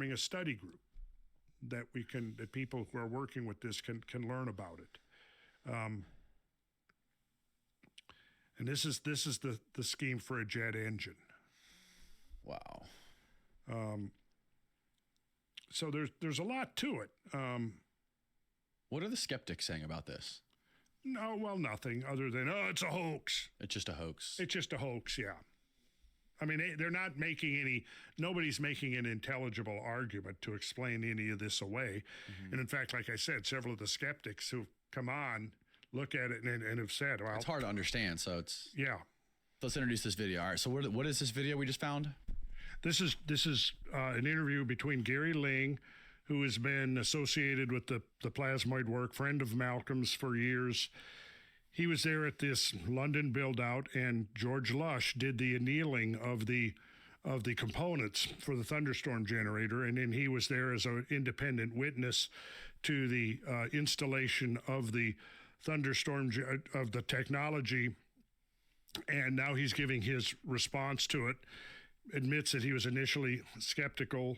forming a study group that people who are working with this can learn about it. And this is the scheme for a jet engine. Wow. So there's a lot to it. What are the skeptics saying about this? No, well, nothing other than, it's a hoax. It's just a hoax. It's just a hoax, yeah. I mean, they're not nobody's making an intelligible argument to explain any of this away. And in fact, like I said, several of the skeptics who've come on look at it and have said, well, it's hard to understand. So it's, yeah. Let's introduce this video. All right. So what is this video we just found? This is an interview between Gary Ling, who has been associated with the plasmoid work, friend of Malcolm's for years. He was there at this London build-out, and George Lush did the annealing of the components for the thunderstorm generator, and then he was there as an independent witness to the installation of the thunderstorm of the technology. And now he's giving his response to it. Admits that he was initially skeptical.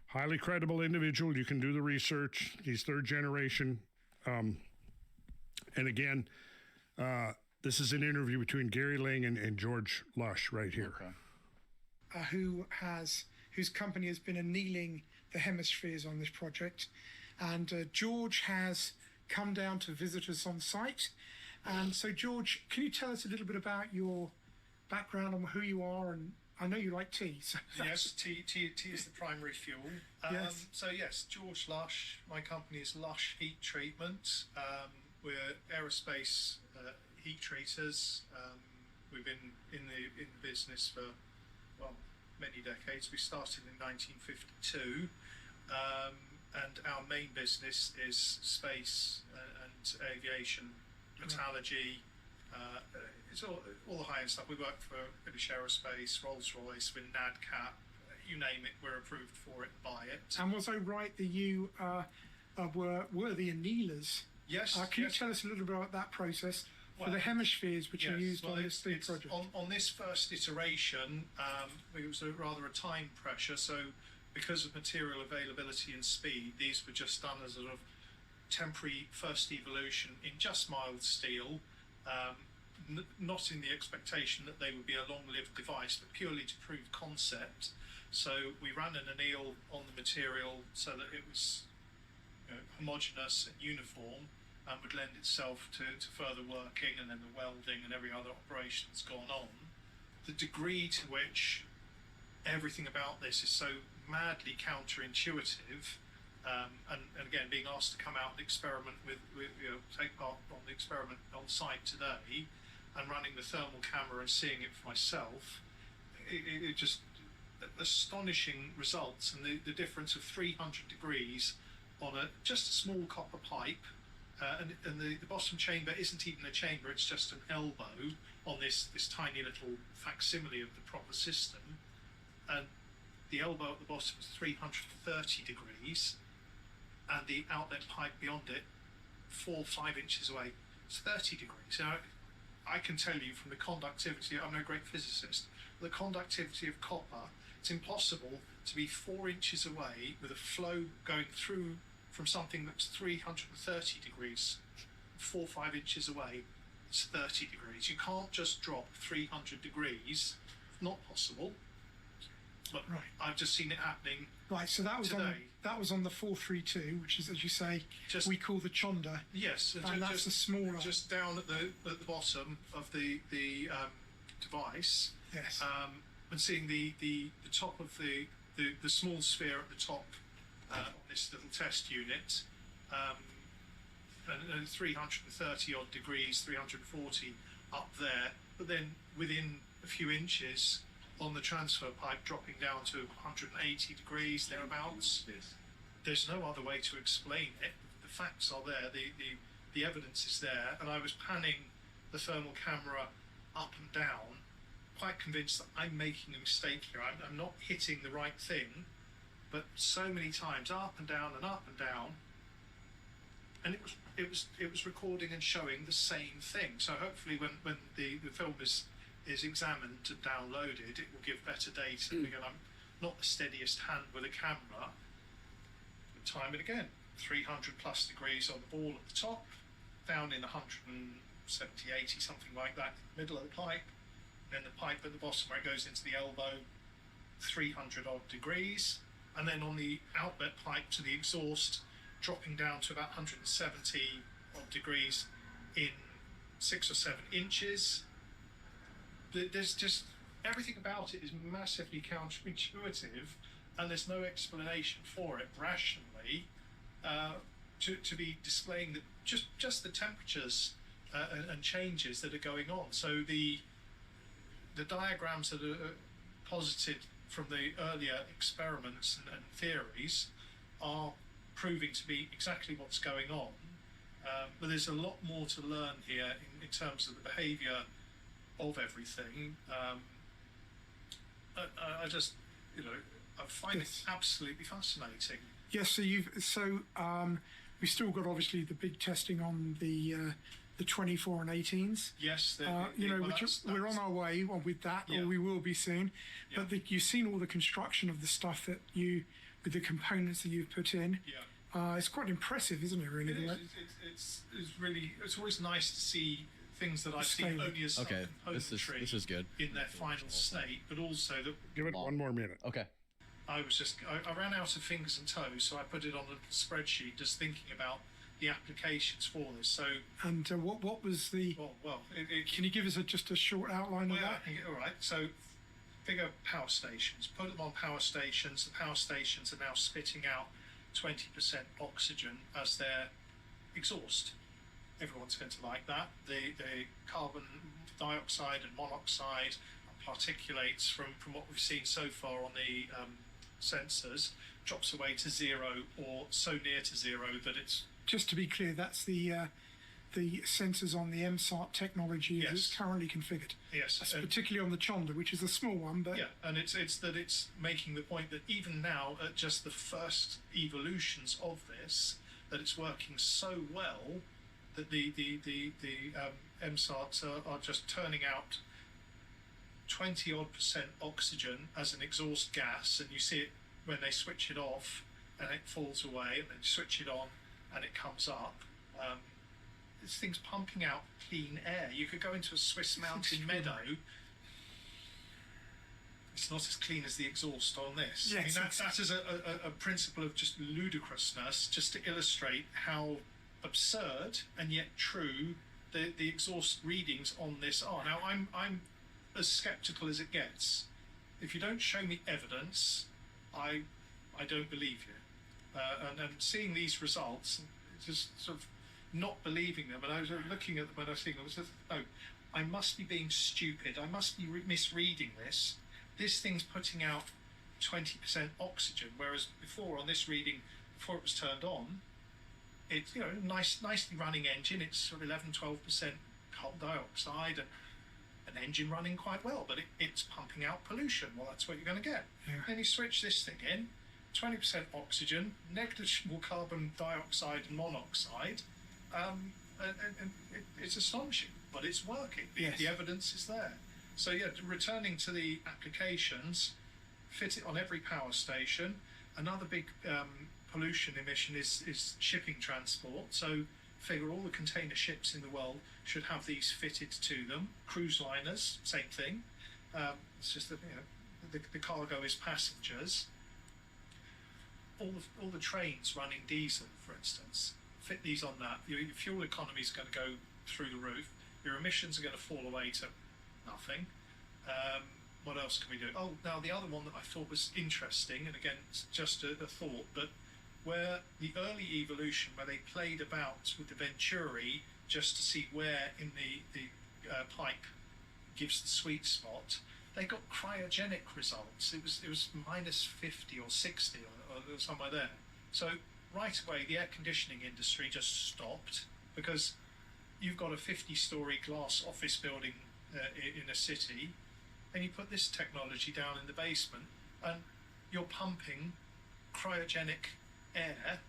Highly credible individual. You can do the research. He's third generation. And again, this is an interview between Gary Ling and George Lush right here. Okay. Whose company has been annealing the hemispheres on this project. And George has come down to visit us on site. And so, George, can you tell us a little bit about your background and who you are? And I know you like tea. So yes, tea is the primary fuel. Yes. So yes, George Lush. My company is Lush Heat Treatment. We're aerospace heat treaters. We've been in the business for many decades. We started in 1952, and our main business is space and aviation, metallurgy. It's all the high-end stuff. We work for British Aerospace, Rolls-Royce, with NADCAP, you name it, we're approved for it, buy it. And was I right that you were the annealers? Yes. Can you tell us a little bit about that process for the hemispheres which are used on this big project? On this first iteration, it was rather a time pressure. So because of material availability and speed, these were just done as a sort of temporary first evolution in just mild steel, not in the expectation that they would be a long-lived device, but purely to prove concept. So we ran an anneal on the material so that it was homogeneous and uniform and would lend itself to further working, and then the welding and every other operation that's gone on. The degree to which everything about this is so madly counterintuitive, and again, being asked to come out and experiment with take part on the experiment on site today, and running the thermal camera and seeing it for myself, it just astonishing results, and the difference of 300 degrees on just a small copper pipe, and the bottom chamber isn't even a chamber, it's just an elbow on this tiny little facsimile of the proper system, and the elbow at the bottom is 330 degrees, and the outlet pipe beyond it 4-5 inches away, it's 30 degrees. Now, I can tell you from the conductivity, I'm no great physicist, the conductivity of copper, it's impossible to be 4 inches away with a flow going through from something that's 330 degrees, 4-5 inches away, it's 30 degrees. You can't just drop 300 degrees, not possible. But right. I've just seen it happening. Right, so that was today. on the 432, which is, as you say, we call the Chonda. Yes, and that's the smaller. Just down at the bottom of the device. Yes. And seeing the top of the small sphere at the top on this little test unit, and 330 odd degrees, 340 up there, but then within a few inches on the transfer pipe dropping down to 180 degrees thereabouts. Yes. There's no other way to explain it. The facts are there, the evidence is there, and I was panning the thermal camera up and down, quite convinced that I'm making a mistake here. I'm not hitting the right thing, but so many times up and down and up and down, and it was recording and showing the same thing. So hopefully when the film is examined and downloaded, it will give better data. Again, not the steadiest hand with a camera. Time it again, 300 plus degrees on the ball at the top, down in 170, 80, something like that, middle of the pipe, then the pipe at the bottom where it goes into the elbow, 300 odd degrees, and then on the outlet pipe to the exhaust, dropping down to about 170 odd degrees in 6 or 7 inches. There's just, everything about it is massively counterintuitive, and there's no explanation for it rationally to be displaying just the temperatures and changes that are going on. So the diagrams that are posited from the earlier experiments and theories are proving to be exactly what's going on. But there's a lot more to learn here in terms of the behaviour of everything. I just, I find it absolutely fascinating. Yes, so we've still got obviously the big testing on the 24 and 18s. Yes, we're on our way with that, or we will be soon. Yeah. But you've seen all the construction of the stuff with the components that you've put in. Yeah. It's quite impressive, isn't it? Really, it's really, it's always nice to see things that I've seen only as okay. componentry This is good. in their final state, but also that. Give it one more minute. Okay. I ran out of fingers and toes, so I put it on a spreadsheet, just thinking about the applications for this. So, and what was the? Can you give us just a short outline of that? All right. So, bigger power stations. Put them on power stations. The power stations are now spitting out 20% oxygen as their exhaust. Everyone's going to like that. The carbon dioxide and monoxide particulates from what we've seen so far on the sensors drops away to zero, or so near to zero that it's. Just to be clear, that's the sensors on the MSART technology as it's currently configured. Yes, that's particularly on the Chonda, which is a small one, but and it's making the point that even now, at just the first evolutions of this, that it's working so well that the MSARTs are just turning out 20 odd % oxygen as an exhaust gas, and you see it when they switch it off and it falls away, and then switch it on and it comes up. This thing's pumping out clean air. You could go into a Swiss mountain meadow. It's not as clean as the exhaust on this. Yes, that is a principle of just ludicrousness, just to illustrate how absurd and yet true the exhaust readings on this are. Now, I'm as skeptical as it gets. If you don't show me evidence, I don't believe you. And seeing these results, just sort of not believing them, and I was looking at them when I was thinking, I must be being stupid. I must be misreading this. This thing's putting out 20% oxygen, whereas before on this reading, before it was turned on, it's nicely running engine. It's sort of 11-12% carbon dioxide, and an engine running quite well, but it's pumping out pollution. Well, that's what you're going to get. Yeah. Then you switch this thing in, 20% oxygen, negligible carbon dioxide and monoxide, and it's astonishing, but it's working. Yes. The evidence is there. So returning to the applications, fit it on every power station. Another big pollution emission is shipping transport. So figure all the container ships in the world should have these fitted to them. Cruise liners, same thing. It's just that the cargo is passengers. All the trains running diesel, for instance, fit these on that. Your fuel economy is going to go through the roof. Your emissions are going to fall away to nothing. What else can we do? Oh, now the other one that I thought was interesting, and again, it's just a thought, but where the early evolution, where they played about with the Venturi just to see where in the pipe gives the sweet spot, they got cryogenic results. It was minus 50 or 60 or somewhere there. So right away, the air conditioning industry just stopped, because you've got a 50-story glass office building in a city, and you put this technology down in the basement, and you're pumping cryogenic air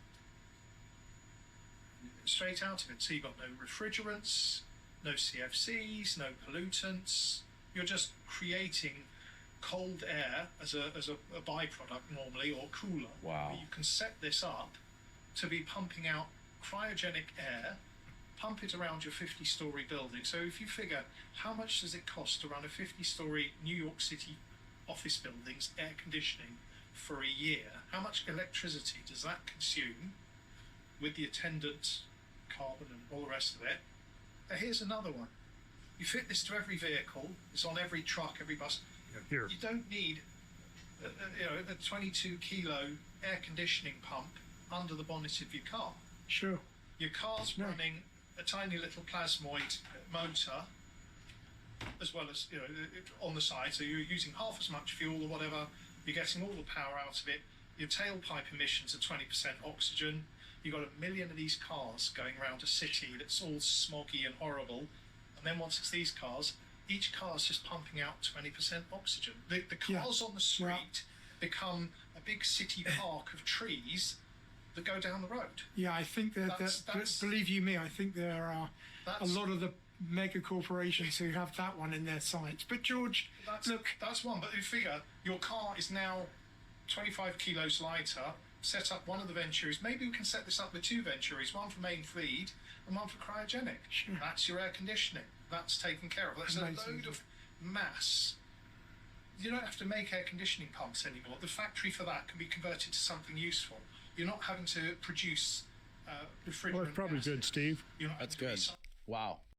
straight out of it. So you've got no refrigerants, no CFCs, no pollutants. You're just creating cold air as a byproduct normally, or cooler. Wow. You can set this up to be pumping out cryogenic air, pump it around your 50-story building. So if you figure how much does it cost to run a 50-story New York City office building's air conditioning for a year, how much electricity does that consume with the attendant carbon and all the rest of it? Now here's another one. You fit this to every vehicle, it's on every truck, every bus. Here. You don't need a 22 kilo air conditioning pump under the bonnet of your car. Sure. Your car's running a tiny little plasmoid motor, as well as on the side, so you're using half as much fuel or whatever. You're getting all the power out of it. Your tailpipe emissions are 20% oxygen. You've got 1 million of these cars going around a city that's all smoggy and horrible. And then once it's these cars, each car's just pumping out 20% oxygen. The cars on the street become a big city park of trees that go down the road. Yeah, I think that believe you me, I think there are a lot of the mega corporations who have that one in their sights. But George, look, that's one. But you figure your car is now 25 kilos lighter. Set up one of the Venturis. Maybe we can set this up with 2 Venturis, one for main feed and one for cryogenic. Sure. That's your air conditioning. That's taken care of. That's Amazing. a load of mass. You don't have to make air conditioning pumps anymore. The factory for that can be converted to something useful. You're not having to produce refrigerant. Well, it's probably gases. good, Steve. You're not That's having to good. Wow.